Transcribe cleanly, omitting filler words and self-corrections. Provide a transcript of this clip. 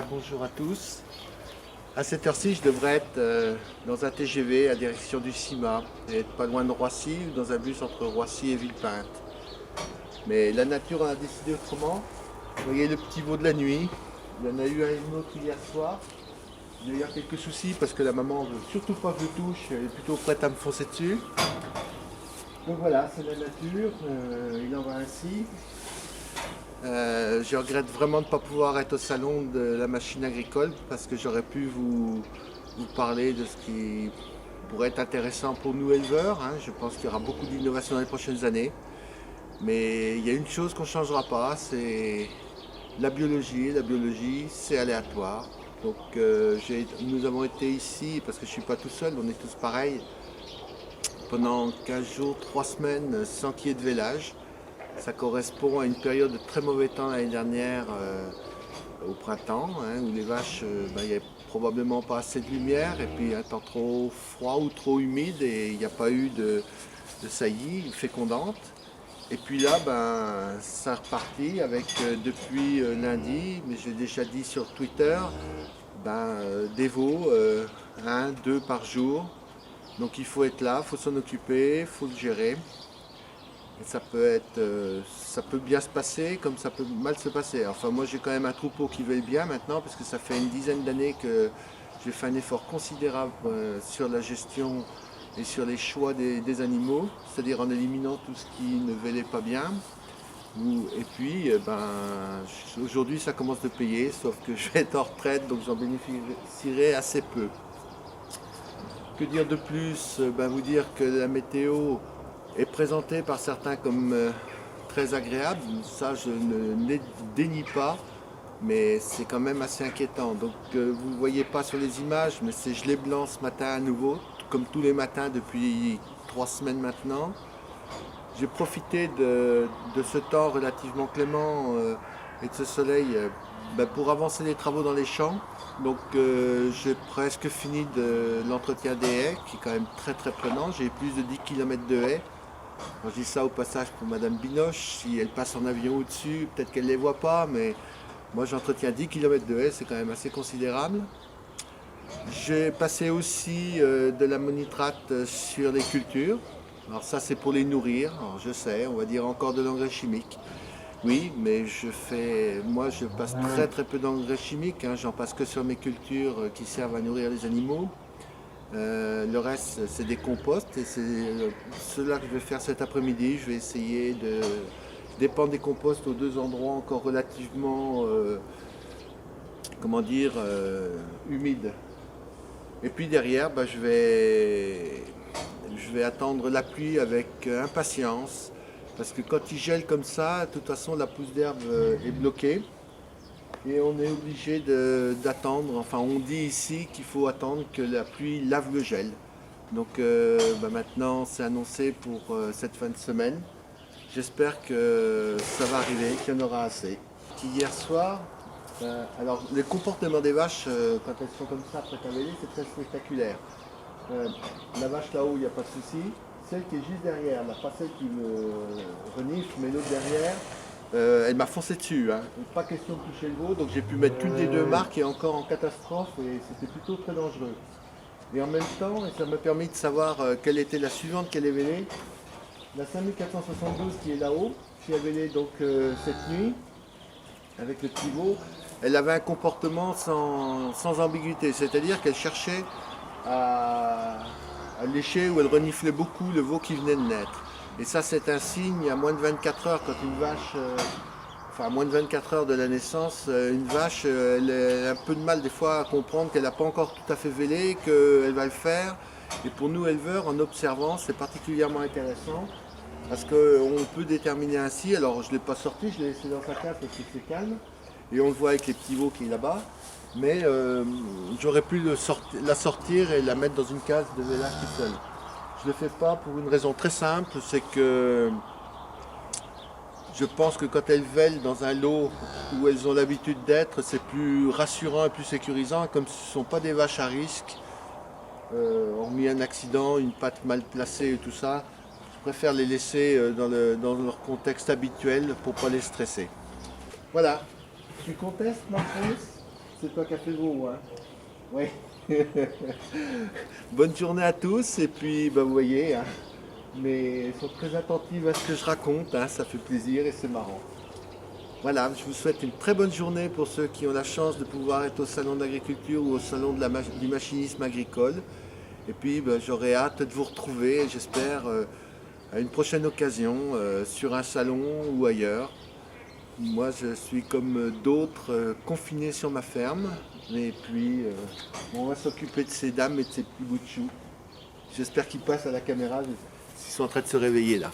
bonjour à tous. À cette heure-ci, je devrais être dans un TGV à direction du CIMA et être pas loin de Roissy ou dans un bus entre Roissy et Villepinte. Mais la nature en a décidé autrement. Vous voyez le petit veau de la nuit. Il y en a eu un autre hier soir. Il y a eu quelques soucis parce que la maman veut surtout pas que je touche. Elle est plutôt prête à me foncer dessus. Donc voilà, c'est la nature. Il en va ainsi. Je regrette vraiment de ne pas pouvoir être au salon de la machine agricole parce que j'aurais pu vous parler de ce qui pourrait être intéressant pour nous éleveurs, hein. Je pense qu'il y aura beaucoup d'innovation dans les prochaines années. Mais il y a une chose qu'on ne changera pas, c'est la biologie. La biologie, c'est aléatoire. Donc nous avons été ici, parce que je ne suis pas tout seul, on est tous pareils, pendant 15 jours, 3 semaines sans qu'il y ait de vélage. Ça correspond à une période de très mauvais temps l'année dernière au printemps, hein, où les vaches, il n'y a probablement pas assez de lumière et puis un temps trop froid ou trop humide et il n'y a pas eu de saillie fécondante. Et puis là, ça est reparti avec depuis lundi, mais j'ai déjà dit sur Twitter, des veaux, un, deux par jour. Donc il faut être là, il faut s'en occuper, il faut le gérer. Et ça peut bien se passer comme ça peut mal se passer. Enfin moi j'ai quand même un troupeau qui veille bien maintenant parce que ça fait une dizaine d'années que j'ai fait un effort considérable sur la gestion et sur les choix des animaux, c'est-à-dire en éliminant tout ce qui ne vélait pas bien. Et puis aujourd'hui ça commence de payer, sauf que je vais être en retraite donc j'en bénéficierai assez peu. Que dire de plus? Vous dire que la météo est présentée par certains comme très agréable. Ça, je ne dénie pas, mais c'est quand même assez inquiétant. Donc, vous ne voyez pas sur les images, mais c'est gelé blanc ce matin à nouveau, comme tous les matins depuis 3 semaines maintenant. J'ai profité de ce temps relativement clément et de ce soleil pour avancer les travaux dans les champs. Donc j'ai presque fini de l'entretien des haies, qui est quand même très très prenant. J'ai plus de 10 km de haies. Alors, je dis ça au passage pour Madame Binoche, si elle passe en avion au-dessus, peut-être qu'elle ne les voit pas, mais moi j'entretiens 10 km de haies, c'est quand même assez considérable. J'ai passé aussi de l'ammonitrate sur les cultures. Alors ça c'est pour les nourrir, alors je sais, on va dire encore de l'engrais chimique. Oui, mais moi je passe très très peu d'engrais chimiques, hein. J'en passe que sur mes cultures qui servent à nourrir les animaux. Le reste c'est des composts et c'est cela que je vais faire cet après-midi. Je vais essayer de dépendre des composts aux deux endroits encore relativement, humides. Et puis derrière, je vais attendre la pluie avec impatience. Parce que quand il gèle comme ça, de toute façon la pousse d'herbe est bloquée. Et on est obligé d'attendre, enfin on dit ici qu'il faut attendre que la pluie lave le gel. Donc maintenant c'est annoncé pour cette fin de semaine. J'espère que ça va arriver, qu'il y en aura assez. Hier soir, alors le comportement des vaches quand elles sont comme ça prêtes à véler, c'est très spectaculaire. La vache là-haut, il n'y a pas de souci. Celle qui est juste derrière, pas celle qui me renifle, mais l'autre derrière, elle m'a foncé dessus, hein. Pas question de toucher le veau, donc j'ai pu mettre une des deux marques et encore en catastrophe et c'était plutôt très dangereux. Et en même temps, et ça m'a permis de savoir quelle était la suivante qu'elle est vélée. La 5472 qui est là-haut, qui a vélé donc cette nuit avec le petit veau, elle avait un comportement sans ambiguïté, c'est-à-dire qu'elle cherchait à lécher ou elle reniflait beaucoup le veau qui venait de naître. Et ça c'est un signe à moins de 24 heures quand une vache, à moins de 24 heures de la naissance, une vache elle a un peu de mal des fois à comprendre qu'elle n'a pas encore tout à fait vélé, qu'elle va le faire. Et pour nous éleveurs, en observant, c'est particulièrement intéressant parce qu'on peut déterminer ainsi. Alors je ne l'ai pas sorti, je l'ai laissé dans sa cage parce que c'est calme. Et on le voit avec les petits veaux qui est là-bas. Mais j'aurais pu la sortir et la mettre dans une case de vélage toute seule. Je ne le fais pas pour une raison très simple, c'est que je pense que quand elles vèlent dans un lot où elles ont l'habitude d'être, c'est plus rassurant et plus sécurisant. Comme ce ne sont pas des vaches à risque, hormis un accident, une patte mal placée et tout ça, je préfère les laisser dans leur contexte habituel pour ne pas les stresser. Voilà. Tu contestes, Marcus? C'est toi qui as fait beau, hein? Oui. Bonne journée à tous et puis vous voyez, hein, mais ils sont très attentifs à ce que je raconte, hein, ça fait plaisir et c'est marrant. Voilà, je vous souhaite une très bonne journée pour ceux qui ont la chance de pouvoir être au salon d'agriculture ou au salon du machinisme agricole. Et puis j'aurai hâte de vous retrouver, j'espère, à une prochaine occasion, sur un salon ou ailleurs. Moi, je suis comme d'autres confiné sur ma ferme. Et puis, on va s'occuper de ces dames et de ces petits bouts de choux. J'espère qu'ils passent à la caméra. Ils sont en train de se réveiller là.